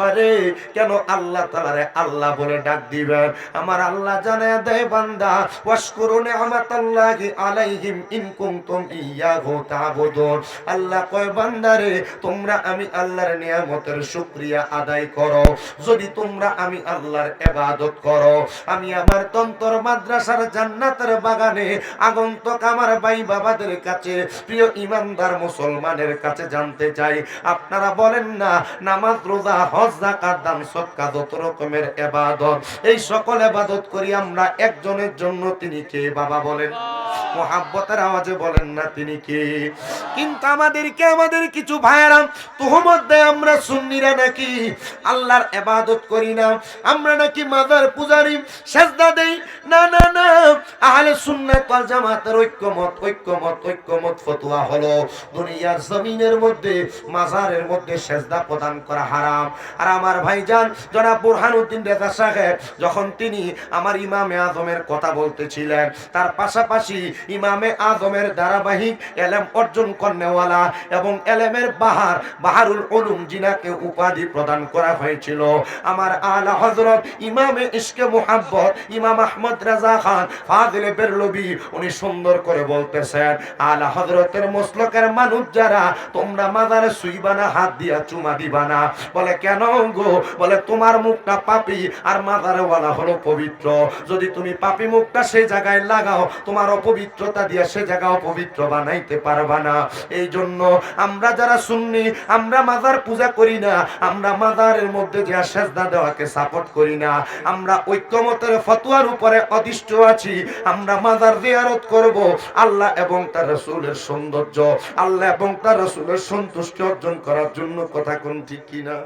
আরে কেন আল্লাহ তাআলারে আল্লাহ বলে ডাক দিবেন? আমার আল্লাহ জানায় দেয় বান্দা ওয়াশকুরু নি'মাতাল্লাহি আলাইহিম ইন কুনতুম ইয়াহু তা'বুদুন। আল্লাহ কয় বান্দারে তোমরা আমি আল্লাহর নিয়ামতের শুকরিয়া আদায় করো যদি তোমরা আমি আল্লাহর ইবাদত করো। আমি আমার তন্তর মাদ্রাসার জান্নাতের বাগানে আগন্তুক আমার ভাই বাবাদের কাছে, প্রিয় ইমানদার মুসলমানের কাছে জানতে চাই, আপনারা বলেন না নামাজ রোজা হজ যাকাত দান সদকা যত রকমের ইবাদত, এই সকল ইবাদত করি আমরা একজনের জন্য, তিনি কে বাবা বলেন? মুহাব্বতের আওয়াজে বলেন না তিনি কে? কিন্তু আমাদের কিছু ভাইয়েরা তুহমত দেয় আমরা সুন্নিরা নাকি আল্লাহর ইবাদত করি না, আমরা নাকি মাজার পূজারি, সেজদা দেই। না না না, আহলে সুন্নাত ওয়াল জামাতের ঐক্যমত ফতোয়া হলো দুনিয়ার জমিনের মধ্যে মাজারের মধ্যে সেজদা প্রদান করা হারাম। আর আমার ভাইজান জনাব বুরহানুদ্দিন রেজা সাহেব যখন তিনি আমার ইমামে আজমের কথা বলতেছিলেন, তার পাশাপাশি ইমামে আজমের ধারাবাহিক এলেম অর্জন করনেওয়ালা এবং এলেমের বাহারুল উলুম জিনাকে উপাধি প্রদান করা হয়েছিল আমার আলা হযরত ইমামে ইশকে মুহাব্বত ইমাম আহমদ রাজা খান ফাজিলে বেরলভী, উনি সুন্দর করে বলতেছেন আলা হযরতের মসলকের মানুষ যারা তোমরা মাজারে সুইবানা, হাত দিয়া চুমা দিবানা। বলে কেন গো? বলে তোমার মুখটা পাপী আর মাজারে ওয়ালা হলো পবিত্র, যদি তুমি পাপী মুখটা সেই জায়গায় লাগাও তোমার অপবিত্রতা দিয়ে সে জায়গা অপবিত্র বানাইতে পারবা না। এই জন্য আমরা যারা সুন্নি আমরা মাজার পূজা করি না, আমরা মাজারের মধ্যে যে সেজদা দেওয়াকে সাপোর্ট করি না, আমরা ঐক্যমতের ফতোয়ার উপরে অদিষ্ট আছি। আমরা মাজার জিয়ারত করব আল্লাহ এবং তার রাসূলের সৌন্দর্য, আল্লাহ এবং তার রাসূলের সন্তুষ্টি অর্জন করার জন্য। কথা কোন ঠিক কিনা?